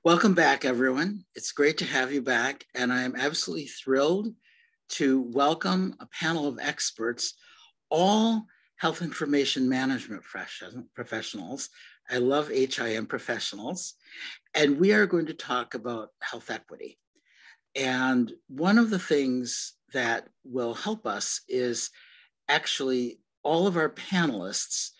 Welcome back, everyone. It's great to have you back, and I am absolutely thrilled to welcome a panel of experts, all health information management professionals. I love HIM professionals, and we are going to talk about health equity. And one of the things that will help us is actually all of our panelists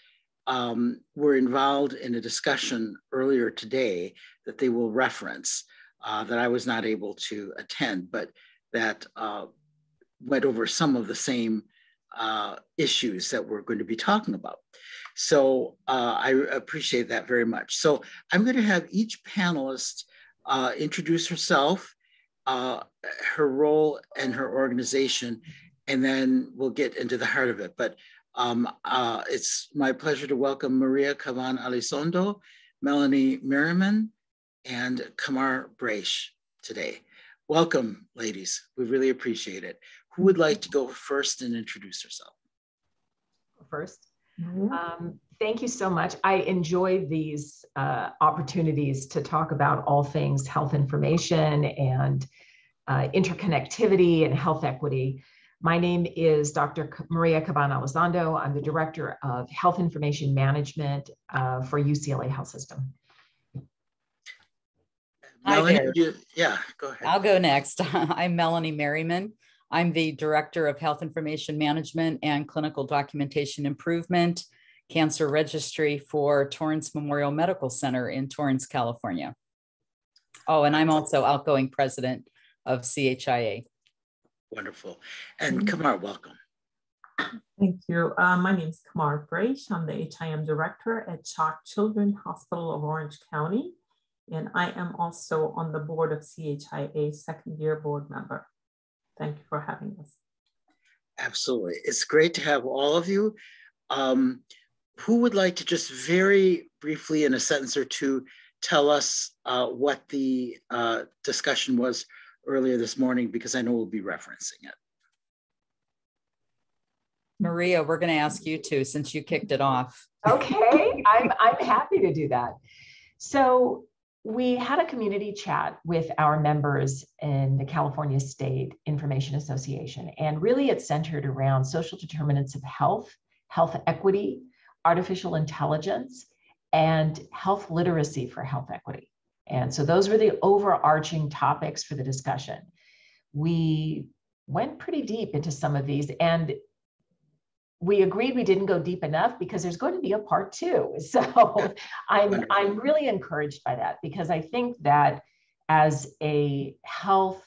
were involved in a discussion earlier today that they will reference that I was not able to attend, but that went over some of the same issues that we're going to be talking about. So I appreciate that very much. So I'm going to have each panelist introduce herself, her role and her organization, and then we'll get into the heart of it. But it's my pleasure to welcome Maria Caban Elizondo, Melanie Merriman, and Kamar Braish today. Welcome, ladies. We really appreciate it. Who would like to go first and introduce herself? First. Thank you so much. I enjoy these opportunities to talk about all things health information and interconnectivity and health equity. My name is Dr. Maria Caban Elizondo. I'm the Director of Health Information Management for UCLA Health System. Melanie, yeah, go ahead. I'll go next. I'm Melanie Merriman. I'm the Director of Health Information Management and Clinical Documentation Improvement, Cancer Registry for Torrance Memorial Medical Center in Torrance, California. Oh, and I'm also outgoing president of CHIA. Wonderful. And Kamar, welcome. Thank you. My name is Kamar Braish. I'm the HIM Director at Chalk Children's Hospital of Orange County. And I am also on the board of CHIA, second-year board member. Thank you for having us. Absolutely. It's great to have all of you. Who would like to just very briefly, in a sentence or two, tell us what the discussion was earlier this morning, because I know we'll be referencing it. Maria, we're going to ask you to, since you kicked it off. Okay, I'm happy to do that. So we had a community chat with our members in the California State Information Association, and really it's centered around social determinants of health, health equity, artificial intelligence, and health literacy for health equity. And so those were the overarching topics for the discussion. We went pretty deep into some of these, and we agreed we didn't go deep enough because there's going to be a part two. So I'm really encouraged by that, because I think that as a health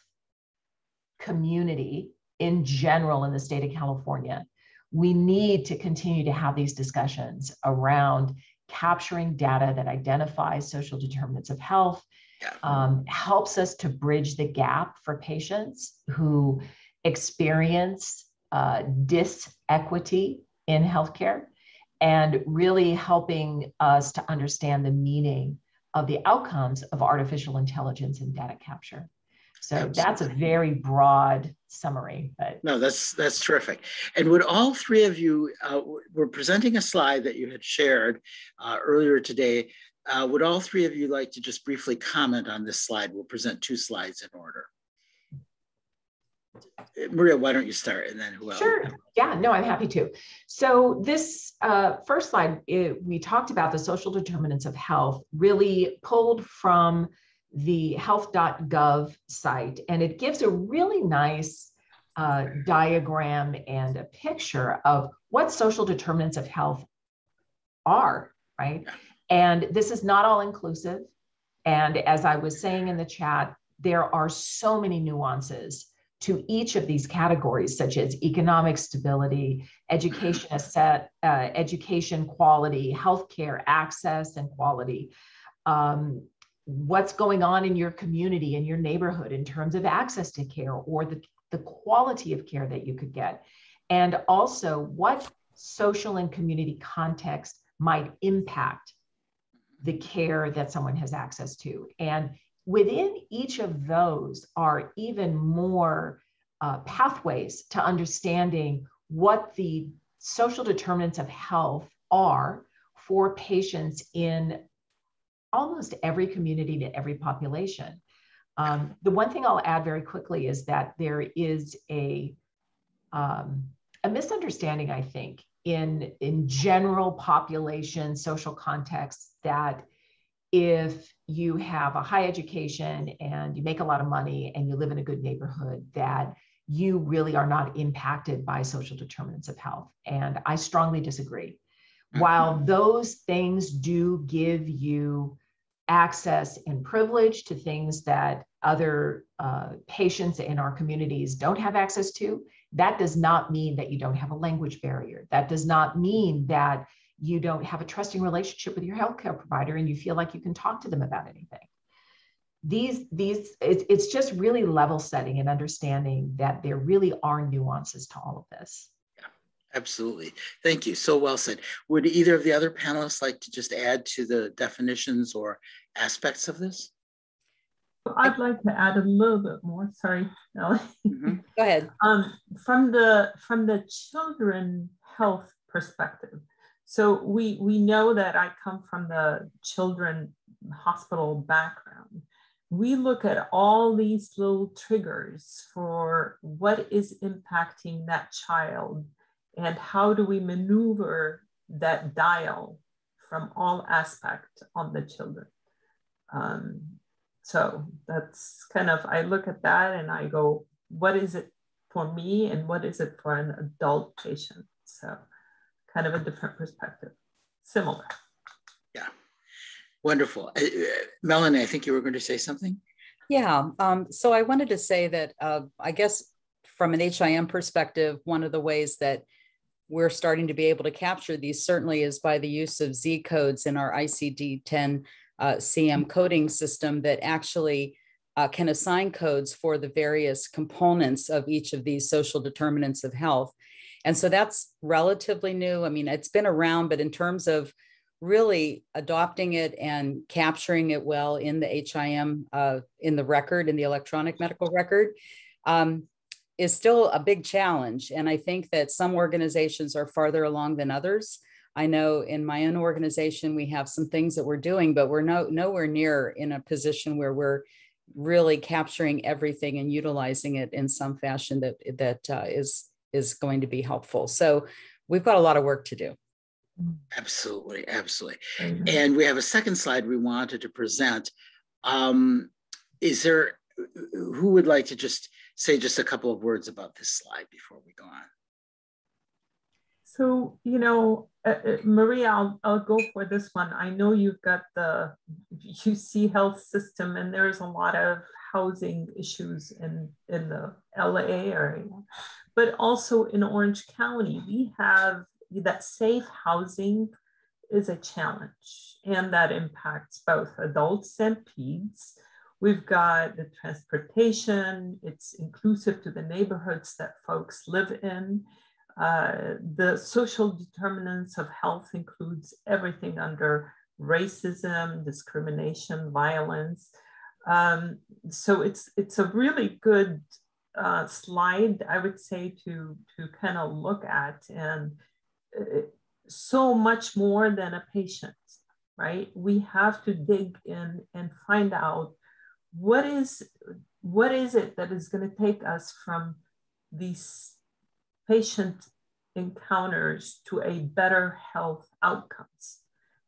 community in general in the state of California, we need to continue to have these discussions around capturing data that identifies social determinants of health, helps us to bridge the gap for patients who experience disequity in healthcare, and really helping us to understand the meaning of the outcomes of artificial intelligence and data capture. So Absolutely. That's a very broad summary. But no, that's terrific. And would all three of you, we're presenting a slide that you had shared earlier today. Would all three of you like to just briefly comment on this slide? We'll present two slides in order. Maria, why don't you start, and then who else? Sure. Yeah, no, I'm happy to. So this first slide, we talked about the social determinants of health, really pulled from the health.gov site, and it gives a really nice diagram and a picture of what social determinants of health are, right? And this is not all inclusive. And as I was saying in the chat, there are so many nuances to each of these categories, such as economic stability, education education quality, healthcare access and quality, what's going on in your community, in your neighborhood in terms of access to care or the quality of care that you could get, and also what social and community context might impact the care that someone has access to. And within each of those are even more pathways to understanding what the social determinants of health are for patients in almost every community to every population. The one thing I'll add very quickly is that there is a misunderstanding, I think, in general population, social contexts, that if you have a high education and you make a lot of money and you live in a good neighborhood, that you really are not impacted by social determinants of health. And I strongly disagree. While those things do give you access and privilege to things that other patients in our communities don't have access to, that does not mean that you don't have a language barrier. That does not mean that you don't have a trusting relationship with your healthcare provider and you feel like you can talk to them about anything. It's just really level setting and understanding that there really are nuances to all of this. Yeah, absolutely. Thank you. So well said. Would either of the other panelists like to just add to the definitions or aspects of this? I'd like to add a little bit more. Sorry, Ellie. Go ahead. From the children health perspective. So we know that I come from the children hospital background. We look at all these little triggers for what is impacting that child and how do we maneuver that dial from all aspects on the children. So that's kind of, I look at that and I go, what is it for me and what is it for an adult patient? So kind of a different perspective, similar. Yeah, wonderful. Melanie, I think you were going to say something. Yeah, so I wanted to say that I guess from an HIM perspective, one of the ways that we're starting to be able to capture these certainly is by the use of Z codes in our ICD-10 CM coding system that actually can assign codes for the various components of each of these social determinants of health. And so that's relatively new. I mean, it's been around, but in terms of really adopting it and capturing it well in the HIM, in the record, in the electronic medical record, is still a big challenge. And I think that some organizations are farther along than others. I know in my own organization, we have some things that we're doing, but we're nowhere near in a position where we're really capturing everything and utilizing it in some fashion that is going to be helpful. So we've got a lot of work to do. Absolutely, absolutely. And we have a second slide we wanted to present. Is there, who would like to just say just a couple of words about this slide before we go on? So, you know, Maria, I'll go for this one. I know you've got the UC health system and there's a lot of housing issues in the LA area, but also in Orange County, we have that safe housing is a challenge and that impacts both adults and peds. We've got the transportation, it's inclusive to the neighborhoods that folks live in. The social determinants of health includes everything under racism, discrimination, violence. So it's a really good slide, I would say, to kind of look at, and so much more than a patient, right? We have to dig in and find out what is it that is going to take us from these patient encounters to a better health outcomes.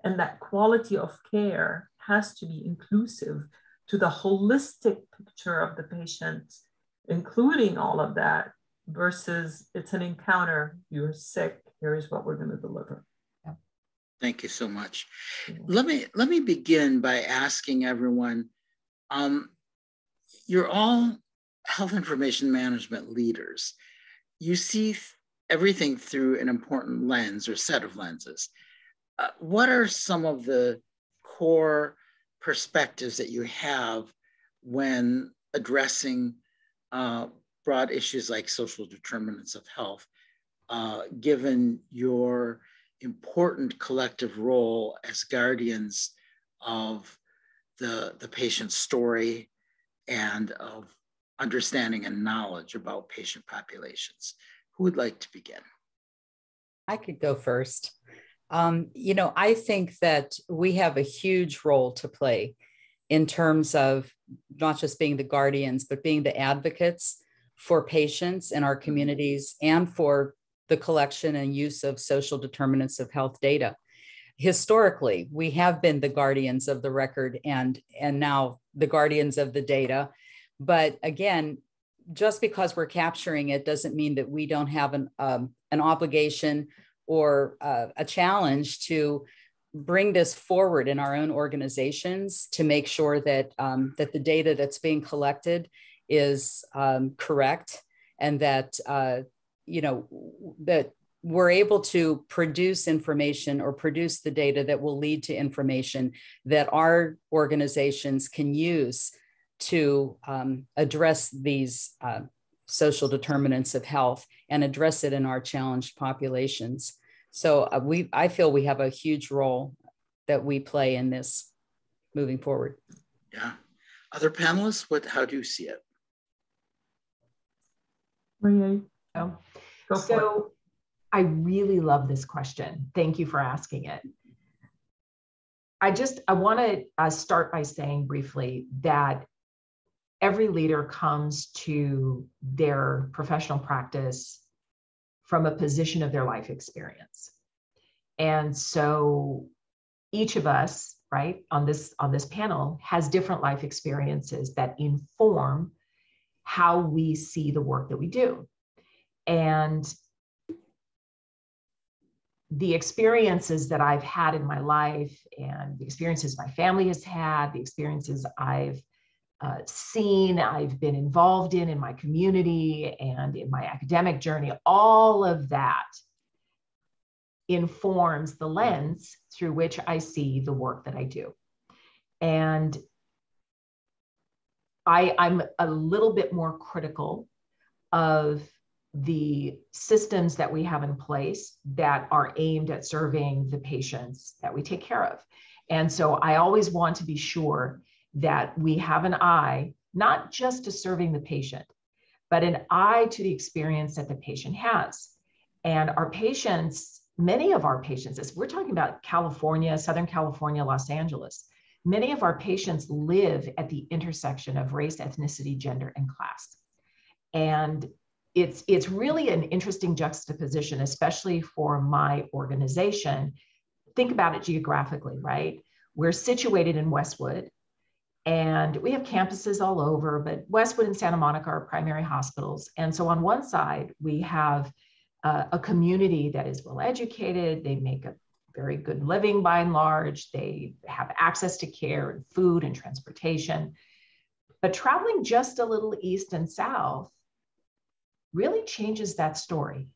And that quality of care has to be inclusive to the holistic picture of the patient, including all of that, versus it's an encounter, you're sick, here is what we're going to deliver. Yeah. Thank you so much. Let me begin by asking everyone, you're all health information management leaders. You see everything through an important lens or set of lenses. What are some of the core perspectives that you have when addressing broad issues like social determinants of health, given your important collective role as guardians of the patient's story and of understanding and knowledge about patient populations? Who would like to begin? I could go first. I think that we have a huge role to play in terms of not just being the guardians, but being the advocates for patients in our communities and for the collection and use of social determinants of health data. Historically, we have been the guardians of the record and now the guardians of the data. But again, just because we're capturing it doesn't mean that we don't have an obligation or a challenge to bring this forward in our own organizations to make sure that that the data that's being collected is correct, and that that we're able to produce information or produce the data that will lead to information that our organizations can use to address these social determinants of health and address it in our challenged populations. So I feel we have a huge role that we play in this moving forward. Yeah. Other panelists, how do you see it? Maria, go for it. I really love this question. Thank you for asking it. I want to start by saying briefly that every leader comes to their professional practice from a position of their life experience. And so each of us, right, on this panel has different life experiences that inform how we see the work that we do. And the experiences that I've had in my life and the experiences my family has had, the experiences I've seen, I've been involved in my community and in my academic journey, all of that informs the lens through which I see the work that I do. And I'm a little bit more critical of the systems that we have in place that are aimed at serving the patients that we take care of. And so I always want to be sure that we have an eye, not just to serving the patient, but an eye to the experience that the patient has. And our patients, many of our patients, as we're talking about California, Southern California, Los Angeles, many of our patients live at the intersection of race, ethnicity, gender, and class. And it's really an interesting juxtaposition, especially for my organization. Think about it geographically, right? We're situated in Westwood, and we have campuses all over, but Westwood and Santa Monica are primary hospitals. And so on one side, we have a community that is well educated. They make a very good living by and large. They have access to care and food and transportation. But traveling just a little east and south really changes that story.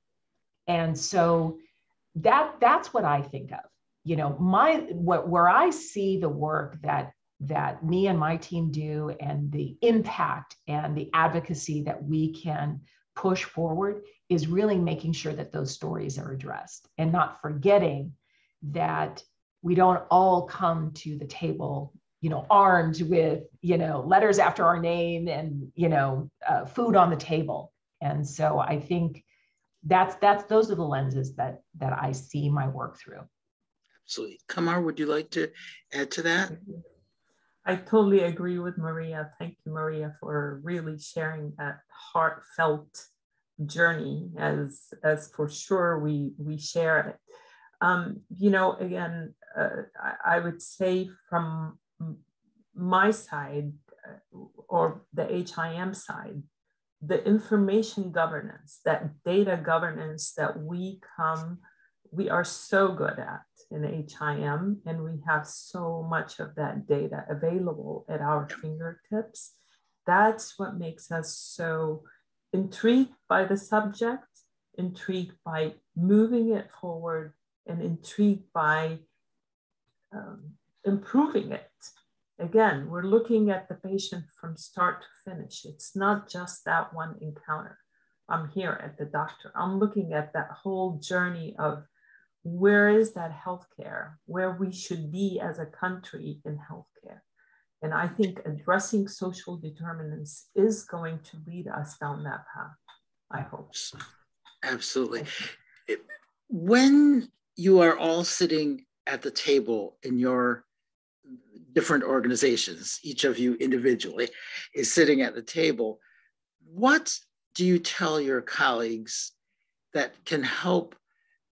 And so that's what I think of. Where I see the work that me and my team do and the impact and the advocacy that we can push forward is really making sure that those stories are addressed and not forgetting that we don't all come to the table, armed with, letters after our name and, food on the table. And so I think those are the lenses that I see my work through. Absolutely. Kamar, would you like to add to that? I totally agree with Maria. Thank you, Maria, for really sharing that heartfelt journey as for sure we share it. Again, I would say from my side or the HIM side, the information governance, that data governance that we are so good at in HIM, and we have so much of that data available at our fingertips. That's what makes us so intrigued by the subject, intrigued by moving it forward, and intrigued by improving it. Again, we're looking at the patient from start to finish. It's not just that one encounter. I'm here at the doctor. I'm looking at that whole journey of where is that healthcare, where we should be as a country in healthcare. And I think addressing social determinants is going to lead us down that path, I hope. Absolutely. When you are all sitting at the table in your different organizations. Each of you individually is sitting at the table. What do you tell your colleagues that can help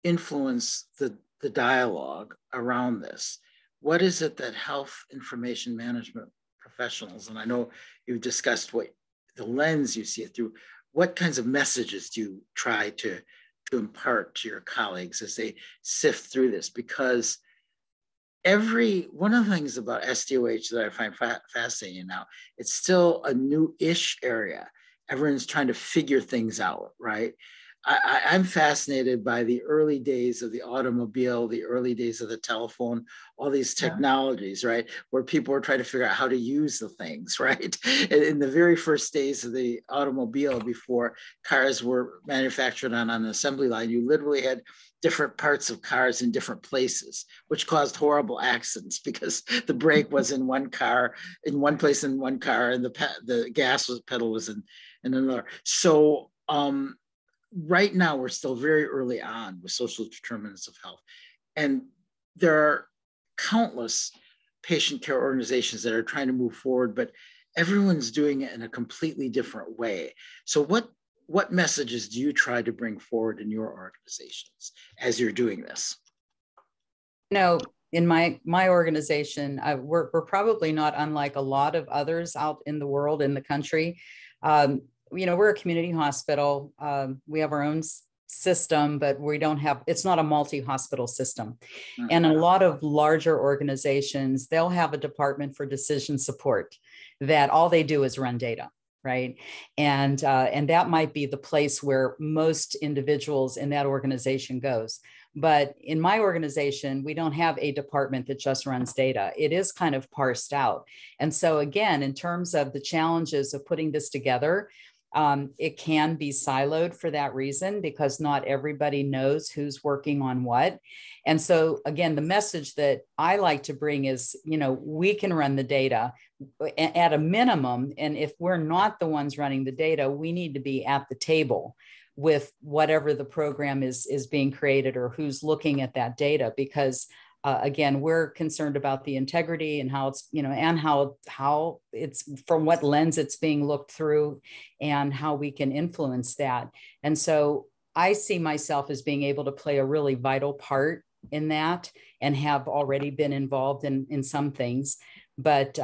influence the dialogue around this? What is it that health information management professionals, and I know you've discussed what the lens you see it through, what kinds of messages do you try to impart to your colleagues as they sift through this? Because one of the things about SDOH that I find fascinating now, it's still a new-ish area. Everyone's trying to figure things out, right? I'm fascinated by the early days of the automobile, the early days of the telephone, all these technologies, right? Where people were trying to figure out how to use the things, right? In the very first days of the automobile, before cars were manufactured on an assembly line, you literally had different parts of cars in different places, which caused horrible accidents because the brake was in one car, in one place in one car, and the gas pedal was in another. So, right now, we're still very early on with social determinants of health. And there are countless patient care organizations that are trying to move forward, but everyone's doing it in a completely different way. So what messages do you try to bring forward in your organizations as you're doing this? You know, in my organization, we're probably not unlike a lot of others out in the world, in the country. You know, we're a community hospital. We have our own system, but we don't have, it's not a multi-hospital system. Mm-hmm. And a lot of larger organizations, they'll have a department for decision support that all they do is run data, right? And that might be the place where most individuals in that organization goes. But in my organization, we don't have a department that just runs data. It is kind of parsed out. And so again, in terms of the challenges of putting this together, it can be siloed for that reason, because not everybody knows who's working on what. And so again, the message that I like to bring is, you know, we can run the data at a minimum. And if we're not the ones running the data, we need to be at the table with whatever the program is being created or who's looking at that data, because again, we're concerned about the integrity and how it's, you know, and how it's, from what lens it's being looked through and how we can influence that. And so I see myself as being able to play a really vital part in that and have already been involved in some things. But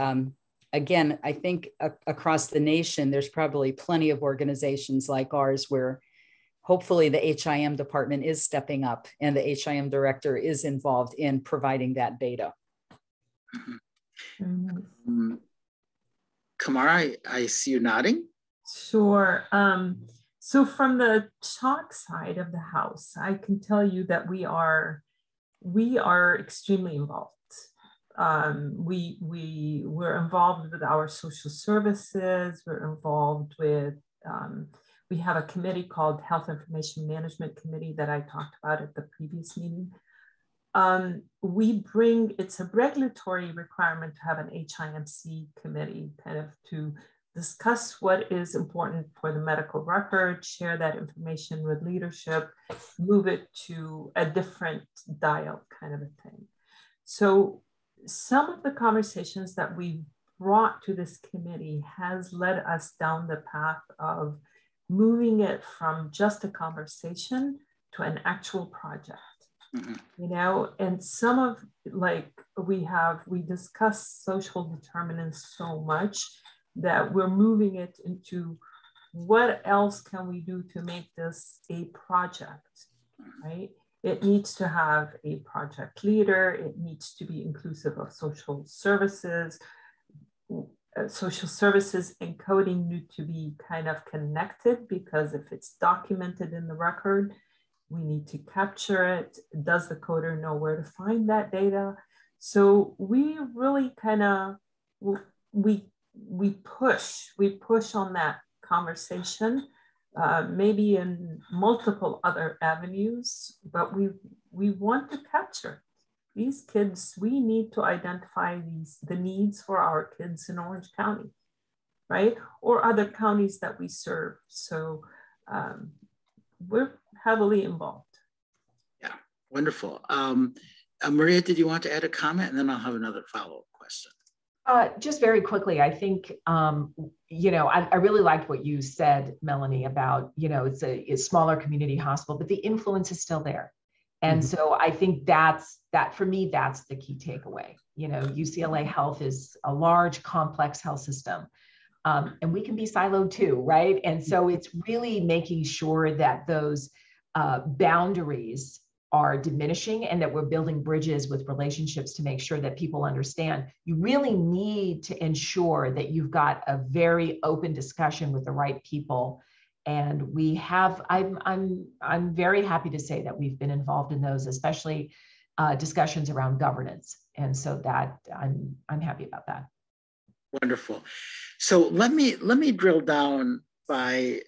again, I think across the nation, there's probably plenty of organizations like ours where hopefully the HIM department is stepping up and the HIM director is involved in providing that data. Kamar, I see you nodding. Sure. So from the CHOC side of the house, I can tell you that we are extremely involved. We're involved with our social services. We're involved with we have a committee called Health Information Management Committee that I talked about at the previous meeting. It's a regulatory requirement to have an HIMC committee kind of to discuss what is important for the medical record, share that information with leadership, move it to a different dial kind of a thing. So some of the conversations that we brought to this committee has led us down the path of moving it from just a conversation to an actual project. Mm-hmm. You know, and some of, like, we discuss social determinants so much that we're moving it into what else can we do to make this a project, right? It needs to have a project leader. It needs to be inclusive of social services. Social services and coding need to be kind of connected, because if it's documented in the record, we need to capture it. Does the coder know where to find that data? So we really kind of, we push on that conversation, maybe in multiple other avenues, but we want to capture it. These kids, we need to identify the needs for our kids in Orange County, right? Or other counties that we serve. So we're heavily involved. Yeah, Wonderful. Maria, did you want to add a comment? And then I'll have another follow-up question. Just very quickly, I think, I really liked what you said, Melanie, about, it's a smaller community hospital, but the influence is still there. And so I think for me, that's the key takeaway. UCLA Health is a large, complex health system. And we can be siloed too, right? And so it's really making sure that those boundaries are diminishing and that we're building bridges with relationships to make sure that people understand. You really need to ensure that you've got a very open discussion with the right people. And we have, I'm very happy to say that we've been involved in those, especially discussions around governance. And so that I'm happy about that. Wonderful. So let me drill down by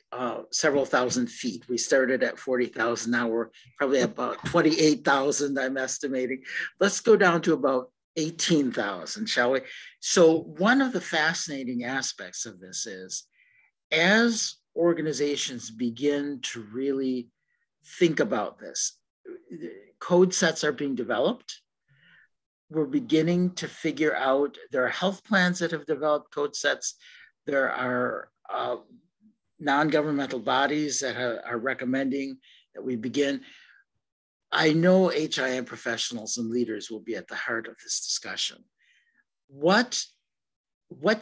several thousand feet. We started at 40,000. Now we're probably about 28,000, I'm estimating. Let's go down to about 18,000, shall we? So one of the fascinating aspects of this is, as organizations begin to really think about this, code sets are being developed. We're beginning to figure out, there are health plans that have developed code sets. There are non-governmental bodies that are recommending that we begin. I know HIM professionals and leaders will be at the heart of this discussion. What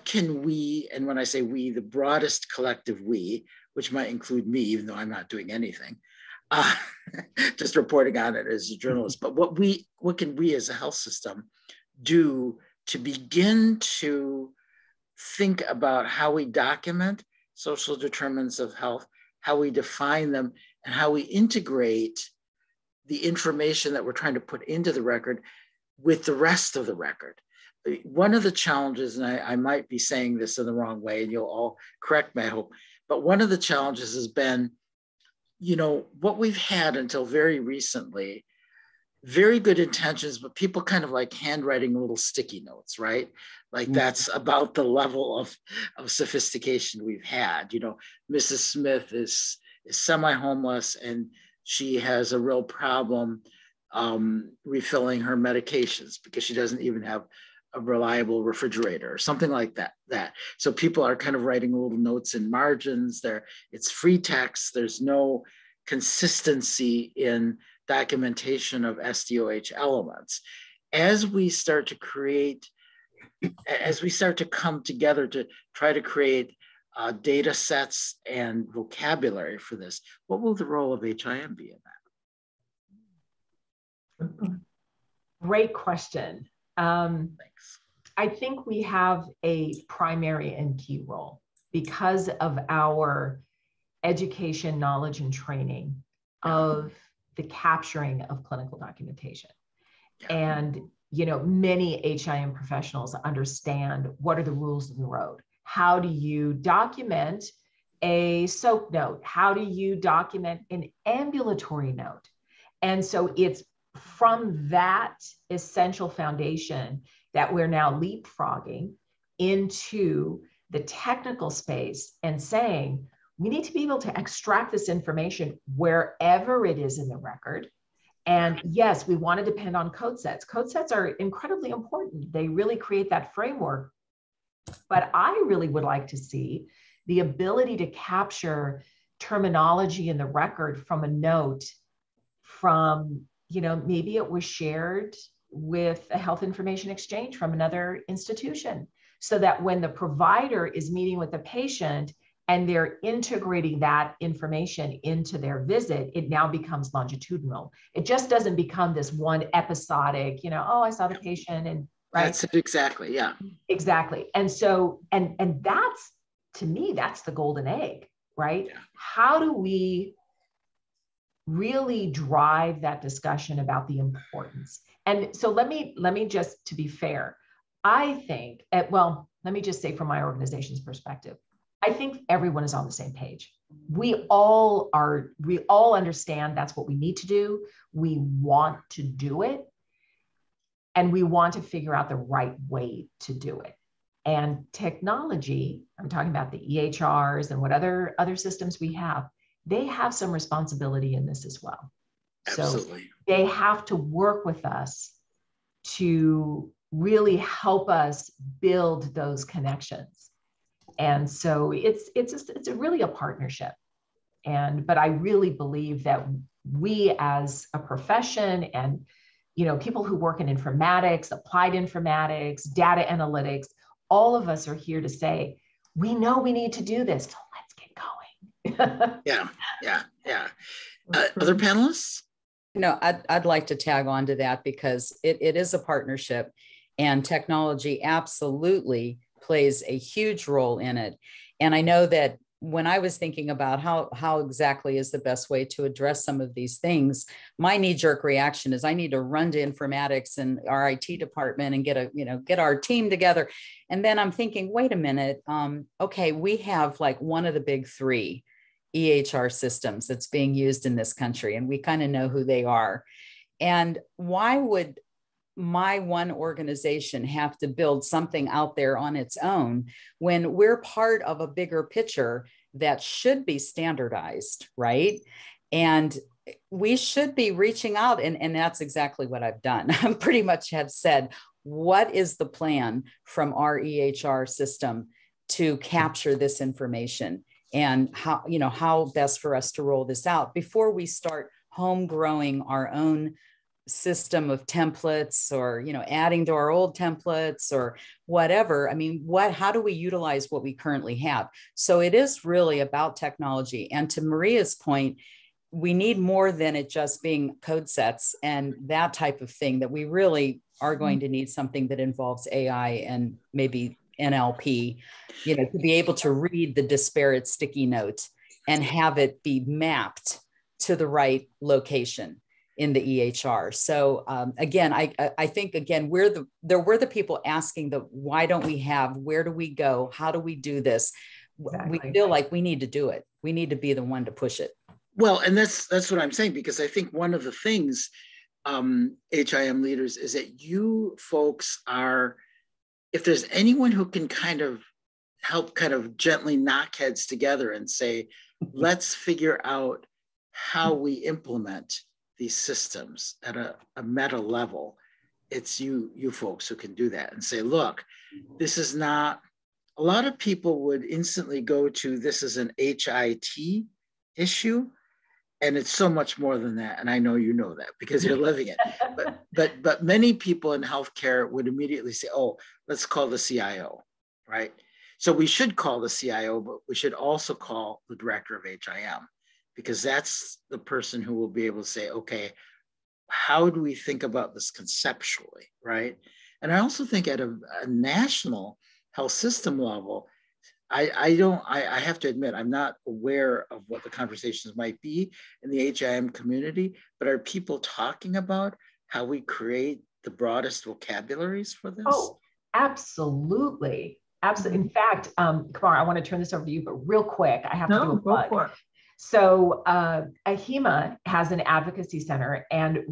can we, and when I say we, the broadest collective we, which might include me, even though I'm not doing anything, just reporting on it as a journalist, but what can we as a health system do to begin to think about how we document social determinants of health, how we define them, and how we integrate the information that we're trying to put into the record with the rest of the record. One of the challenges, and I might be saying this in the wrong way, and you'll all correct me, I hope, but one of the challenges has been, what we've had until very recently, very good intentions, but people kind of like handwriting little sticky notes, right? Like that's about the level of sophistication we've had. Mrs. Smith is semi-homeless and she has a real problem refilling her medications because she doesn't even have a reliable refrigerator or something like that. So people are kind of writing little notes in margins there. It's free text. There's no consistency in documentation of SDOH elements. As we start to come together to try to create data sets and vocabulary for this, what will the role of HIM be in that? Great question. Thanks. I think we have a primary and key role because of our education, knowledge, and training of the capturing of clinical documentation. And, many HIM professionals understand what are the rules of the road. How do you document a SOAP note? How do you document an ambulatory note? And so it's from that essential foundation that we're now leapfrogging into the technical space and saying, we need to be able to extract this information wherever it is in the record. And yes, we want to depend on code sets. Code sets are incredibly important. They really create that framework. But I really would like to see the ability to capture terminology in the record from a note from, maybe it was shared with a health information exchange from another institution, so that when the provider is meeting with the patient and they're integrating that information into their visit, it now becomes longitudinal. It just doesn't become this one episodic, oh, I saw the patient and right. That's it, exactly, yeah. Exactly. And so, and that's, to me, that's the golden egg, right? Yeah. How do we really drive that discussion about the importance? And so let me just, to be fair, I think, let me just say from my organization's perspective, I think everyone is on the same page. We all understand that's what we need to do. We want to do it. And we want to figure out the right way to do it. And technology, I'm talking about the EHRs and what other systems we have, they have some responsibility in this as well. Absolutely. So they have to work with us to really help us build those connections. And so it's really a partnership. But I really believe that we as a profession and, people who work in informatics, applied informatics, data analytics, all of us are here to say, we know we need to do this, so let's get going. Yeah. Other panelists? I'd like to tag on to that because it is a partnership, and technology absolutely plays a huge role in it. And I know that when I was thinking about how exactly is the best way to address some of these things, my knee-jerk reaction is I need to run to informatics and our IT department and get our team together. And then I'm thinking, wait a minute, okay, we have like one of the big three EHR systems that's being used in this country, and we kind of know who they are. And why would my one organization have to build something out there on its own when we're part of a bigger picture that should be standardized, right? And we should be reaching out, and that's exactly what I've done. I pretty much have said, what is the plan from our EHR system to capture this information, and how best for us to roll this out before we start home growing our own system of templates, or adding to our old templates or whatever. I mean, how do we utilize what we currently have? So it is really about technology. And to Maria's point, we need more than it just being code sets and that type of thing, that we really are going to need something that involves AI and maybe NLP, to be able to read the disparate sticky note and have it be mapped to the right location in the EHR. So again, I think, again, we're the people asking why don't we have, where do we go? How do we do this? Exactly. We feel like we need to do it. We need to be the one to push it. Well, and that's what I'm saying, because I think one of the things, HIM leaders, is that you folks are, if there's anyone who can kind of help kind of gently knock heads together and say, let's figure out how we implement these systems at a meta level, it's you folks who can do that and say, look, this is not, a lot of people would instantly go to, this is an HIT issue, and it's so much more than that. And I know you know that because you're living it. But many people in healthcare would immediately say, oh, let's call the CIO, right? So we should call the CIO, but we should also call the director of HIM, because that's the person who will be able to say, okay, how do we think about this conceptually, right? And I also think at a national health system level, I have to admit, I'm not aware of what the conversations might be in the HIM community, but are people talking about how we create the broadest vocabularies for this? Oh, absolutely. Absolutely. In fact, Kamar, I want to turn this over to you, but real quick, I have to do a plug. Go for it. So AHIMA has an advocacy center, and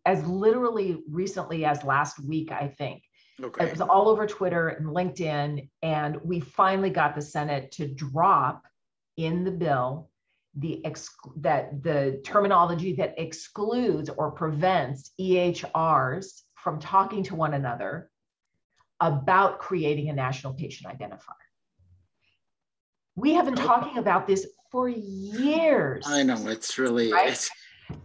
as literally recently as last week, I think, okay, it was all over Twitter and LinkedIn, and we finally got the Senate to drop in the bill the terminology that excludes or prevents EHRs from talking to one another about creating a national patient identifier. We have been talking about this for years. I know, it's really, right?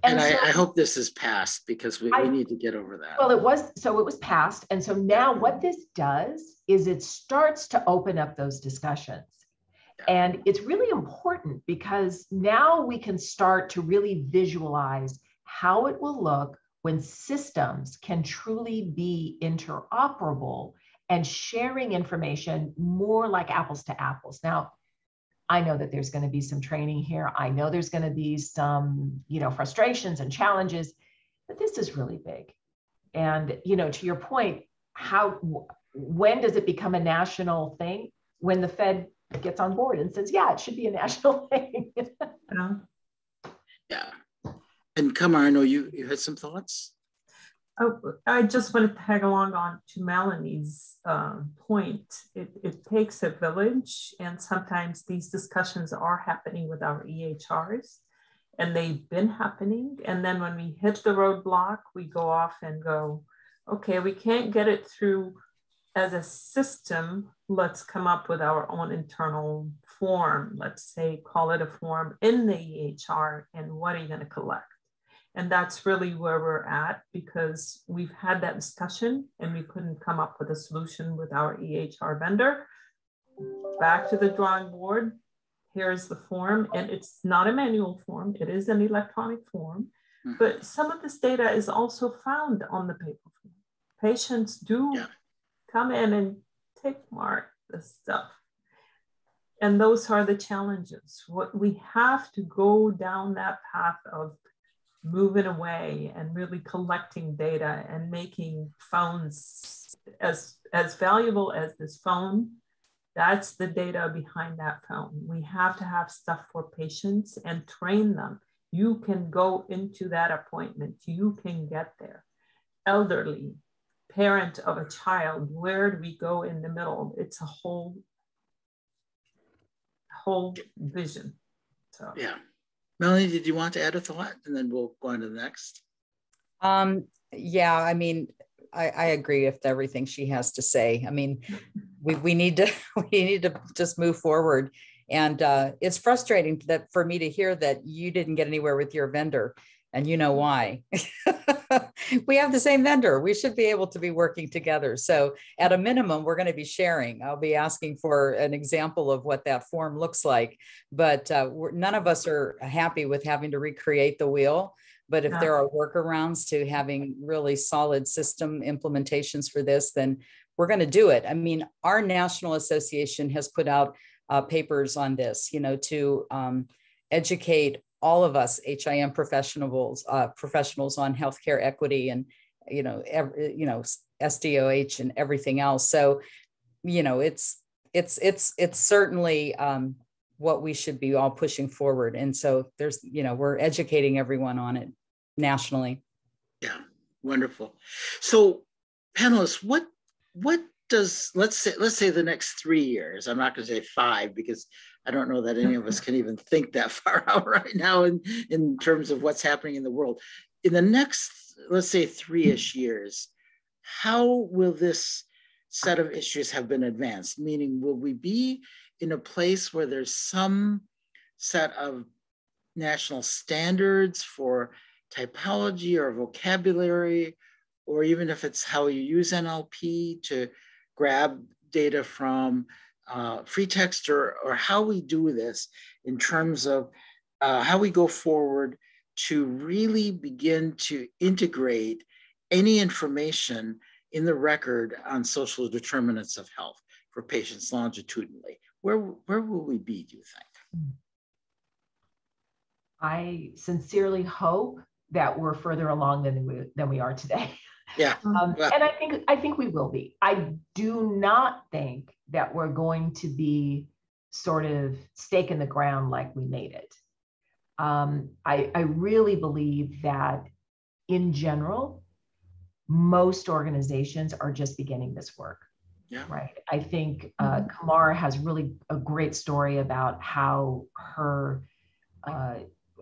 I hope this is passed, because we need to get over that. Well, it was passed. And so now what this does is it starts to open up those discussions. Yeah. And it's really important, because now we can start to really visualize how it will look when systems can truly be interoperable and sharing information more like apples to apples. Now, I know that there's going to be some training here. I know there's going to be some, frustrations and challenges, but this is really big. And, to your point, when does it become a national thing? When the Fed gets on board and says, yeah, it should be a national thing. Yeah. And Kamar, I know you had some thoughts. Oh, I just want to tag along on to Melanie's point. It takes a village, and sometimes these discussions are happening with our EHRs. and they've been happening. And then when we hit the roadblock, we go off and go, okay, we can't get it through as a system. Let's come up with our own internal form. Let's say, call it a form in the EHR, and what are you going to collect? And that's really where we're at, because we've had that discussion and we couldn't come up with a solution with our EHR vendor. Back to the drawing board. Here's the form, and it's not a manual form. It is an electronic form, but some of this data is also found on the paper form. Patients do come in and tick mark this stuff. And those are the challenges. What we have to go down that path of moving away and really collecting data and making phones as valuable as this phone. That's the data behind that phone. We have to have stuff for patients and train them. You can go into that appointment. You can get there. Elderly, parent of a child, where do we go in the middle? It's a whole vision. So yeah. Melanie, did you want to add a thought? And then we'll go on to the next. Yeah, I mean, I agree with everything she has to say. I mean, we need to just move forward. And it's frustrating that for me to hear that you didn't get anywhere with your vendor, and you know why. We have the same vendor. We should be able to be working together. So at a minimum, we're going to be sharing. I'll be asking for an example of what that form looks like, but none of us are happy with having to recreate the wheel. But if there are workarounds to having really solid system implementations for this, then we're going to do it. I mean, our national association has put out papers on this, to educate all of us HIM professionals on healthcare equity and, SDOH and everything else. So, it's certainly what we should be all pushing forward. And so there's, we're educating everyone on it nationally. Yeah, wonderful. So panelists, what does, let's say the next 3 years, I'm not going to say 5, because I don't know that any of us can even think that far out right now in terms of what's happening in the world. In the next, let's say 3-ish years, how will this set of issues have been advanced? Meaning, will we be in a place where there's some set of national standards for typology or vocabulary, or even if it's how you use NLP to grab data from free text, or how we do this in terms of how we go forward to really begin to integrate any information in the record on social determinants of health for patients longitudinally? Where will we be, do you think? I sincerely hope that we're further along than we are today. Yeah. And I think we will be. I do not think that we're going to be sort of stake in the ground like we made it. I really believe that in general, most organizations are just beginning this work. Yeah. Right. I think Kamar has really a great story about how her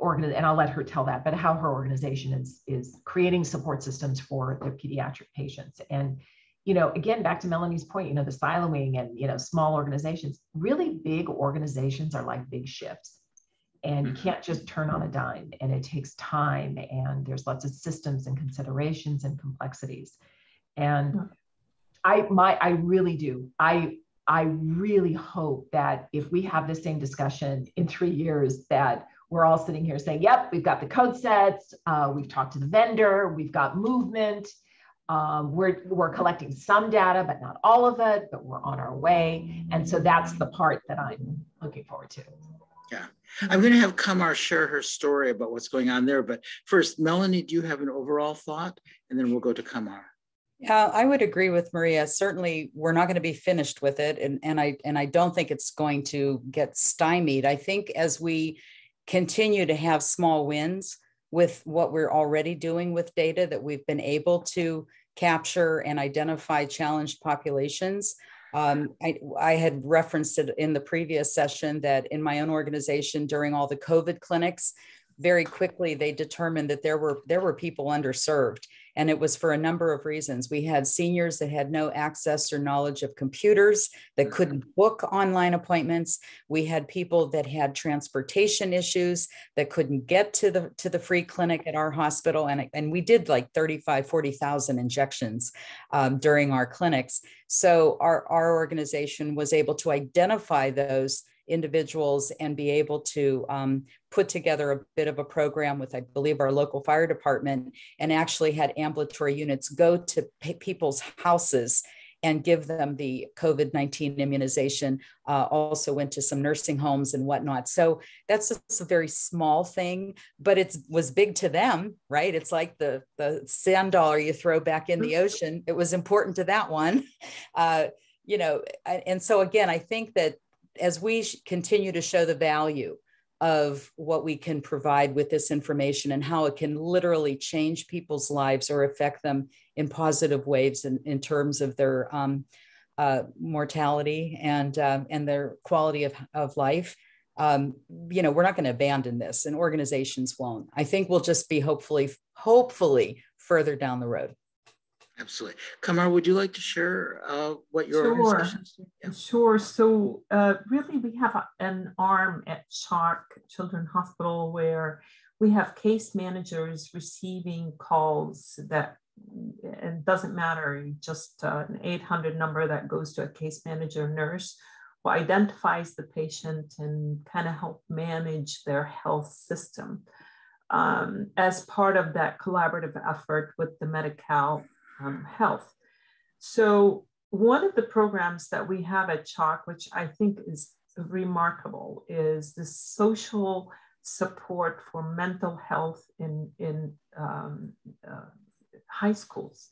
and I'll let her tell that, but how her organization is creating support systems for their pediatric patients. And, again, back to Melanie's point, the siloing and, small organizations, really big organizations are like big ships, and you can't just turn on a dime, and it takes time, and there's lots of systems and considerations and complexities. And I really do. I really hope that if we have the same discussion in 3 years, that we're all sitting here saying, yep, we've got the code sets, we've talked to the vendor, we've got movement, we're collecting some data, but not all of it, but we're on our way. And so that's the part that I'm looking forward to. Yeah, I'm going to have Kamar share her story about what's going on there. But first, Melanie, do you have an overall thought? And then we'll go to Kamar. Yeah, I would agree with Maria. Certainly, we're not going to be finished with it. And I don't think it's going to get stymied. I think as we continue to have small wins with what we're already doing with data that we've been able to capture and identify challenged populations. I had referenced it in the previous session that in my own organization during all the COVID clinics, very quickly they determined that there were people underserved, and it was for a number of reasons. We had seniors that had no access or knowledge of computers, that couldn't book online appointments. We had people that had transportation issues, that couldn't get to the free clinic at our hospital, and we did like 40,000 injections during our clinics. So our organization was able to identify those individuals and be able to put together a bit of a program with, I believe, our local fire department, and actually had ambulatory units go to people's houses and give them the COVID-19 immunization. Also went to some nursing homes and whatnot. So that's just a very small thing, but it was big to them, right? It's like the sand dollar you throw back in the ocean. It was important to that one. And so again, I think that as we continue to show the value of what we can provide with this information and how it can literally change people's lives or affect them in positive ways in terms of their mortality and their quality of life, we're not going to abandon this, and organizations won't. I think we'll just be hopefully further down the road. Absolutely. Kamar, would you like to share what your organization is doing? Yeah. Sure. So really, we have an arm at CHOC Children's Hospital where we have case managers receiving calls that, it doesn't matter, just an 800 number that goes to a case manager nurse who identifies the patient and kind of help manage their health system as part of that collaborative effort with the Medi-Cal health. So one of the programs that we have at CHOC, which I think is remarkable, is the social support for mental health in high schools.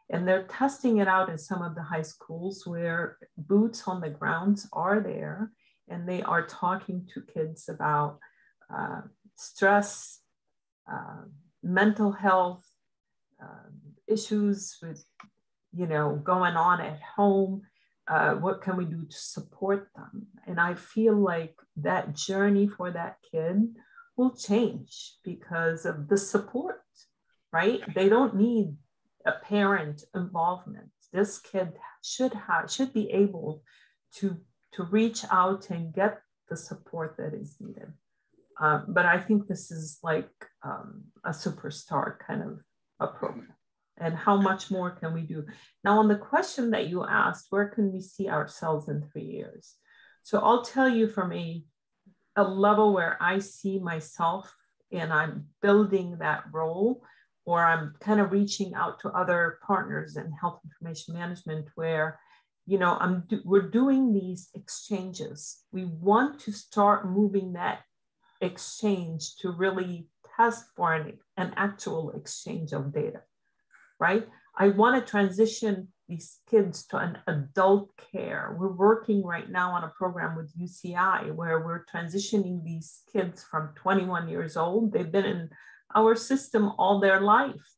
And they're testing it out in some of the high schools where boots on the grounds are there, and they are talking to kids about stress, mental health, issues with, going on at home. What can we do to support them? And I feel like that journey for that kid will change because of the support, right? They don't need a parent involvement. This kid should be able to reach out and get the support that is needed. But I think this is like a superstar kind of a program. And how much more can we do? Now, on the question that you asked, where can we see ourselves in 3 years? So I'll tell you from a level where I see myself and I'm building that role, or I'm kind of reaching out to other partners in health information management where, we're doing these exchanges. We want to start moving that exchange to really test for an actual exchange of data. Right? I want to transition these kids to an adult care. We're working right now on a program with UCI where we're transitioning these kids from 21 years old. They've been in our system all their life.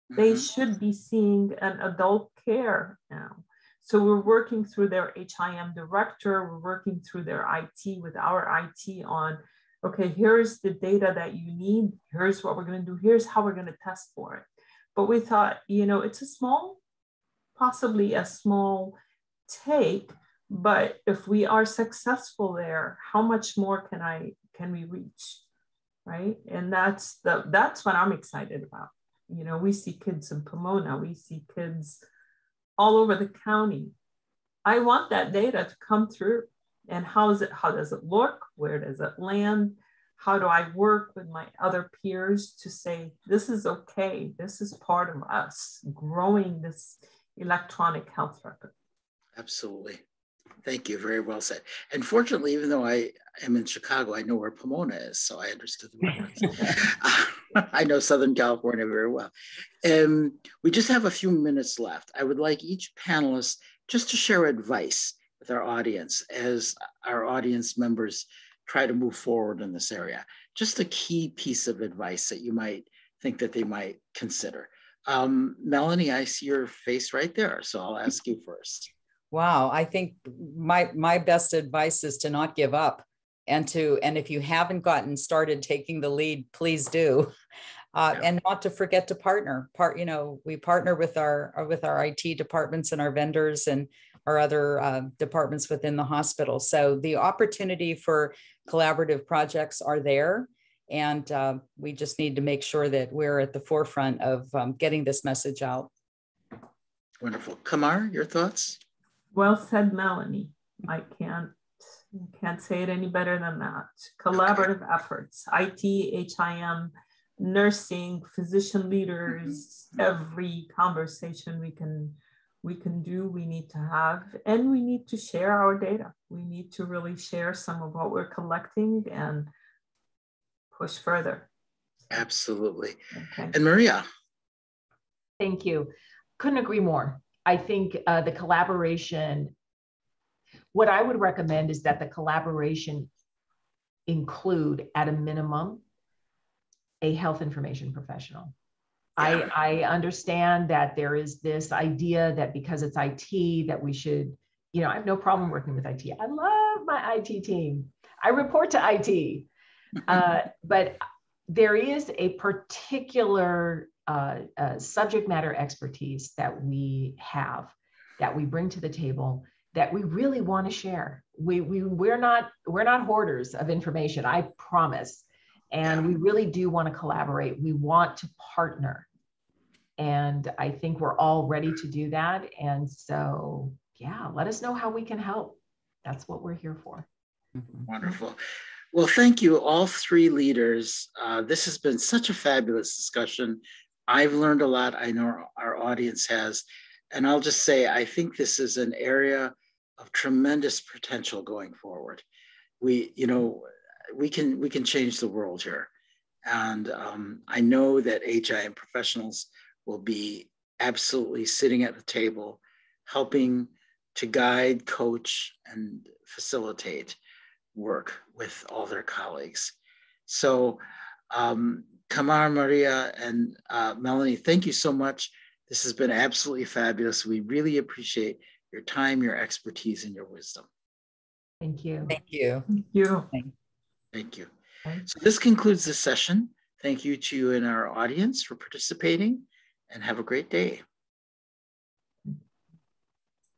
They should be seeing an adult care now. So we're working through their HIM director. We're working through their IT with our IT on, okay, here's the data that you need. Here's what we're going to do. Here's how we're going to test for it. But we thought, it's possibly a small take, but if we are successful there, how much more can we reach, right? And that's what I'm excited about. We see kids in Pomona, we see kids all over the county. I want that data to come through. And how does it look? Where does it land? How do I work with my other peers to say, this is okay, this is part of us growing this electronic health record? Absolutely. Thank you. Very well said. And fortunately, even though I am in Chicago, I know where Pomona is, so I understood the reference. I know Southern California very well. We just have a few minutes left. I would like each panelist just to share advice with our audience as our audience members try to move forward in this area. Just a key piece of advice that you might think that they might consider. Melanie, I see your face right there, so I'll ask you first. Wow, I think my best advice is to not give up. and if you haven't gotten started taking the lead, please do. And not to forget to partner. We partner with our IT departments and our vendors and our other departments within the hospital. So the opportunity for collaborative projects are there, and we just need to make sure that we're at the forefront of getting this message out. Wonderful. Kamar, your thoughts? Well said, Melanie. I can't say it any better than that. Collaborative efforts, IT, HIM, nursing, physician leaders, every conversation we can do, we need to have, and we need to share our data. We need to really share some of what we're collecting and push further. Absolutely. Okay. And Maria? Thank you. Couldn't agree more. I think the collaboration, what I would recommend is that the collaboration include, at a minimum, a health information professional. Yeah. I understand that there is this idea that because it's IT that we should, I have no problem working with IT. I love my IT team. I report to IT. But there is a particular subject matter expertise that we have, that we bring to the table, that we really want to share. We're not hoarders of information, I promise. And we really do want to collaborate. We want to partner. And I think we're all ready to do that. And so, yeah, let us know how we can help. That's what we're here for. Wonderful. Well, thank you, all three leaders. This has been such a fabulous discussion. I've learned a lot. I know our audience has. And I'll just say, I think this is an area of tremendous potential going forward. We can change the world here. And I know that HIM professionals will be absolutely sitting at the table, helping to guide, coach, and facilitate work with all their colleagues. So Kamar, Maria, and Melanie, thank you so much. This has been absolutely fabulous. We really appreciate your time, your expertise, and your wisdom. Thank you. Thank you. Thank you. Thank you. So this concludes the session. Thank you to you and our audience for participating, and have a great day.